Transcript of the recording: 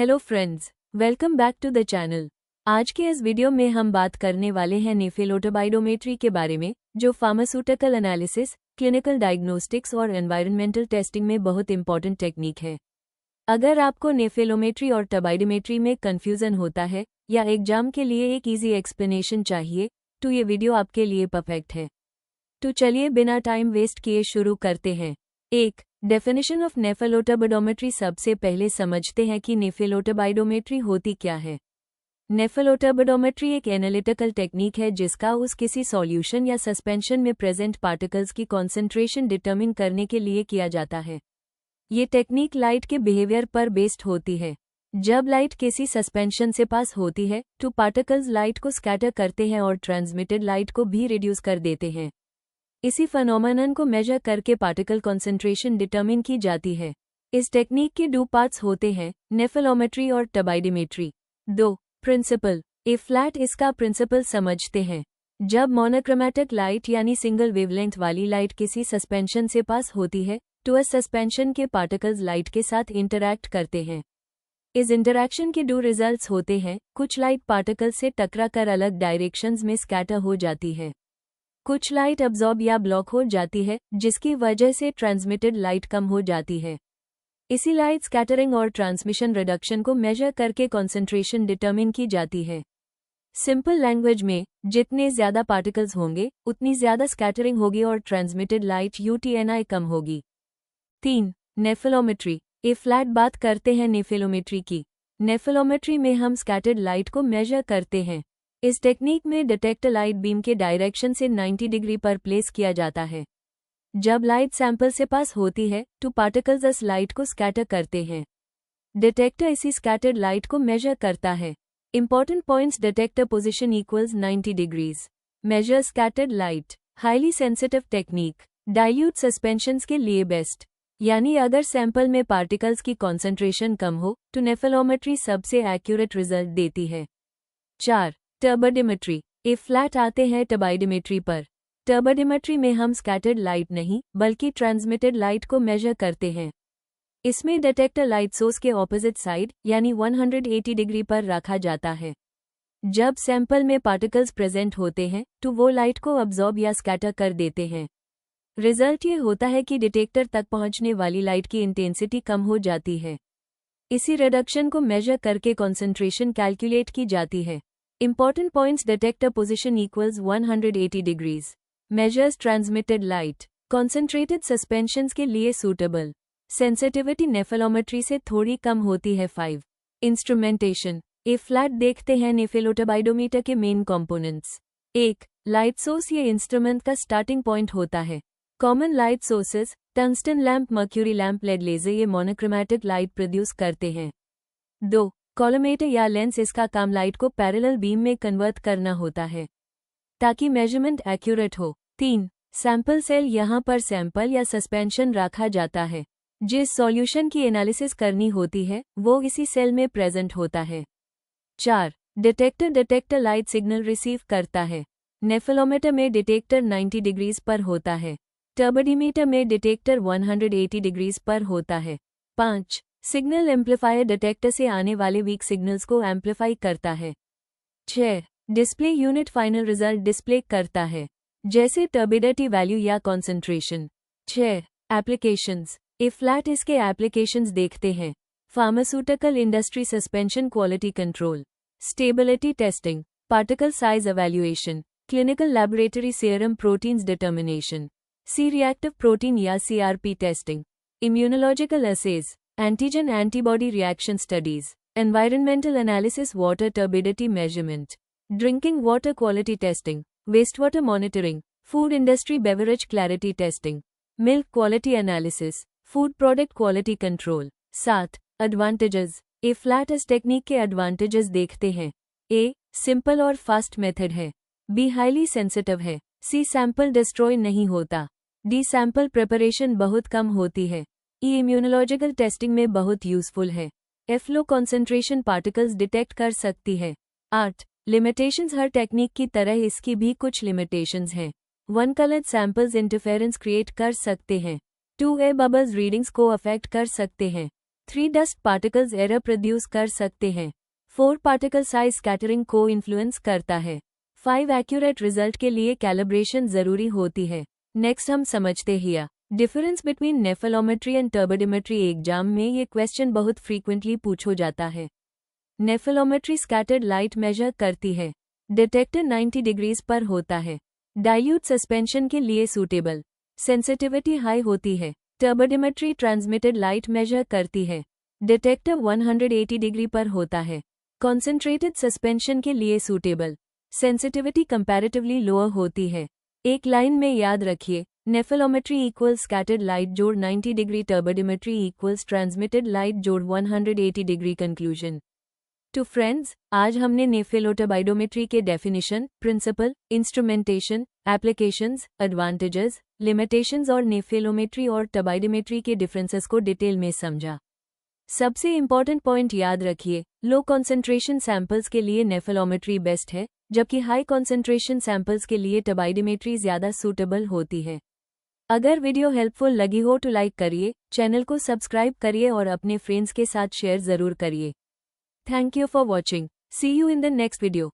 Hello friends, welcome back to the channel. आज के इस वीडियो में हम बात करने वाले हैं नेफेलोटोबाइडोमेट्री के बारे में, जो फार्मास्यूटिकल एनालिसिस, क्लिनिकल डायग्नोस्टिक्स और एनवायरनमेंटल टेस्टिंग में बहुत इंपॉर्टेंट टेक्निक है। अगर आपको नेफेलोमेट्री और टोबाइडोमेट्री में कंफ्यूजन होता है या एग्जाम के लिए एक इजी एक्सप्लेनेशन चाहिए, तो ये वीडियो आपके लिए परफेक्ट है। तो चलिए बिना टाइम वेस्ट किए शुरू करते हैं। 1. Definition of nepheloturbidometry. सबसे पहले समझते हैं कि नेफेलोटोबाइडोमेट्री होती क्या है। नेफेलोटोबाइडोमेट्री एक एनालिटिकल टेक्निक है जिसका किसी सॉल्यूशन या सस्पेंशन में प्रेजेंट पार्टिकल्स की कॉन्सेंट्रेशन डिटरमिन करने के लिए किया जाता है। ये टेक्निक लाइट के बिहेवियर पर बेस्ड होती है। जब लाइट किसी सस्पेंशन से पास होती है तो पार्टिकल्स लाइट को स्कैटर करते हैं और ट्रांसमिटेड लाइट को भी रिड्यूस कर देते हैं। इसी फिनोमेनन को मेजर करके पार्टिकल कॉन्सेंट्रेशन डिटरमिन की जाती है। इस टेक्निक के दो पार्ट्स होते हैं, नेफेलोमेट्री और टोबाइडोमेट्री। 2. प्रिंसिपल। ए फ्लैट। इसका प्रिंसिपल समझते हैं। जब मोनोक्रोमैटिक लाइट यानी सिंगल वेवलेंथ वाली लाइट किसी सस्पेंशन से पास होती है तो इस सस्पेंशन के पार्टिकल्स लाइट के साथ इंटरैक्ट करते हैं। इस इंटरैक्शन के दो रिजल्ट्स होते हैं। कुछ लाइट पार्टिकल्स से टकरा कर अलग डायरेक्शंस में स्कैटर हो जाती है। कुछ लाइट अब्जॉर्ब या ब्लॉक हो जाती है, जिसकी वजह से ट्रांसमिटेड लाइट कम हो जाती है। इसी लाइट स्कैटरिंग और ट्रांसमिशन रिडक्शन को मेजर करके कॉन्सेंट्रेशन डिटरमिन की जाती है। सिंपल लैंग्वेज में, जितने ज्यादा पार्टिकल्स होंगे उतनी ज्यादा स्कैटरिंग होगी और ट्रांसमिटेड लाइट यूटीएनआई कम होगी। 3. नेफेलोमेट्री। ए फ्लैट। बात करते हैं नेफेलोमेट्री की। नेफेलोमेट्री में हम स्कैटर्ड लाइट को मेजर करते हैं। इस टेक्निक में डिटेक्टर लाइट बीम के डायरेक्शन से 90 डिग्री पर प्लेस किया जाता है। जब लाइट सैंपल से पास होती है तो पार्टिकल्स इस लाइट को स्कैटर करते हैं। डिटेक्टर इसी स्कैटर्ड लाइट को मेजर करता है। Important points: detector position equals 90 degrees. Measure scattered light. Highly sensitive technique. Dilute suspensions के लिए बेस्ट, यानी अगर सैंपल में पार्टिकल्स की कॉन्सेंट्रेशन कम हो तो नेफेलोमेट्री सबसे एक्यूरेट रिजल्ट देती है। 4. टोबाइडोमेट्री। ए फ्लैट। आते हैं टोबाइडोमेट्री पर। टोबाइडोमेट्री में हम स्कैटर्ड लाइट नहीं बल्कि ट्रांसमिटेड लाइट को मेजर करते हैं। इसमें डिटेक्टर लाइट सोर्स के ऑपोजिट साइड यानी 180 डिग्री पर रखा जाता है। जब सैंपल में पार्टिकल्स प्रेजेंट होते हैं तो वो लाइट को अब्जॉर्ब या स्कैटर कर देते हैं। रिजल्ट ये होता है कि डिटेक्टर तक पहुंचने वाली लाइट की इंटेंसिटी कम हो जाती है। इसी रिडक्शन को मेजर करके कॉन्सेंट्रेशन कैलकुलेट की जाती है। Important points: detector position equals 180 degrees. Measures transmitted light. Concentrated suspensions के लिए suitable. Sensitivity नेफेलोमेट्री से थोड़ी कम होती है। 5. Instrumentation. A flat. देखते हैं नेफेलोटोबाइडोमीटर के मेन कंपोनेंट्स। 1. Light source. ये इंस्ट्रूमेंट का स्टार्टिंग पॉइंट होता है। Common light sources: tungsten lamp, mercury lamp, LED laser, ये मोनोक्रोमैटिक लाइट प्रोड्यूस करते हैं। 2. कॉलोमेटर या लेंस। इसका काम लाइट को पैरेलल बीम में कन्वर्ट करना होता है ताकि मेजरमेंट एक्यूरेट हो। 3. Sample cell. यहाँ पर सैंपल या सस्पेंशन रखा जाता है। जिस सॉल्यूशन की एनालिसिस करनी होती है वो इसी सेल में प्रेजेंट होता है। 4. डिटेक्टर लाइट सिग्नल रिसीव करता है। नेफेलोमीटर में डिटेक्टर 90 डिग्रीज पर होता है। टोबाइडोमीटर में डिटेक्टर 180 डिग्रीज पर होता है। 5. Signal amplifier. डिटेक्टर से आने वाले वीक सिग्नल्स को एम्पलीफाई करता है। 6. Display unit. Final result display करता है, जैसे टर्बिडिटी वैल्यू या कॉन्सेंट्रेशन। 6. एप्लीकेशंस। A flat. इसके एप्लीकेशंस देखते हैं। Pharmaceutical industry, suspension quality control, stability testing, particle size evaluation, clinical laboratory, serum proteins determination, C reactive protein या CRP testing, immunological assays, antigen antibody reaction studies, environmental analysis, water turbidity measurement, drinking water quality testing, waste water monitoring, food industry beverage clarity testing, milk quality analysis, food product quality control. 7. Advantages. A flat. इस technique के advantages देखते हैं। A. Simple और fast method है। B. Highly sensitive है। C. Sample destroy नहीं होता। D. Sample preparation बहुत कम होती है। E. इम्यूनोलॉजिकल टेस्टिंग में बहुत यूजफुल है। F. Low concentration particles detect कर सकती है। 8. लिमिटेशंस। हर टेक्निक की तरह इसकी भी कुछ लिमिटेशंस हैं। 1. कलर्ड सैंपल्स इंटरफेरेंस क्रिएट कर सकते हैं। 2. एयर बबल्स रीडिंग्स को अफेक्ट कर सकते हैं। 3 डस्ट पार्टिकल्स एरर प्रोड्यूस कर सकते हैं। 4 पार्टिकल साइज स्कैटरिंग को इन्फ्लुएंस करता है। 5 एक्यूरेट रिजल्ट के लिए कैलिब्रेशन जरूरी होती है। नेक्स्ट हम समझते हैं डिफरेंस बिटवीन नेफेलोमेट्री एंड टर्बिडोमेट्री। एग्जाम में ये क्वेश्चन बहुत फ्रीक्वेंटली पूछा जाता है। नेफेलोमेट्री स्कैटर्ड लाइट मेजर करती है। डिटेक्टर 90 डिग्रीज पर होता है। डाइल्यूट सस्पेंशन के लिए सूटेबल। सेंसिटिविटी हाई होती है। टर्बिडोमेट्री ट्रांसमिटेड लाइट मेजर करती है। डिटेक्टर 180 डिग्री पर होता है। कॉन्सेंट्रेटेड सस्पेंशन के लिए सूटेबल। सेंसिटिविटी कंपैरेटिवली लोअर होती है। एक लाइन में याद रखिए, नेफेलोमेट्री इक्वल्स स्कैटर्ड लाइट जोड़ 90 डिग्री, टर्बिडोमेट्री इक्वल्स ट्रांसमिटेड लाइट जोड़ 180 डिग्री। कंक्लूजन। टू फ्रेंड्स, आज हमने नेफेलोटर्बाइडोमेट्री के definition, principle, instrumentation, applications, advantages, limitations और नेफेलोमेट्री और टर्बाइडोमेट्री के डिफरेंसेस को डिटेल में समझा। सबसे इंपॉर्टेंट पॉइंट याद रखिए, लो कॉन्सेंट्रेशन सैंपल्स के लिए नेफेलोमेट्री बेस्ट है, जबकि हाई कॉन्सेंट्रेशन सैंपल्स के लिए टर्बाइडोमेट्री ज्यादा सूटेबल होती है। अगर वीडियो हेल्पफुल लगी हो तो लाइक करिए, चैनल को सब्सक्राइब करिए और अपने फ्रेंड्स के साथ शेयर जरूर करिए। Thank you for watching. See you in the next video.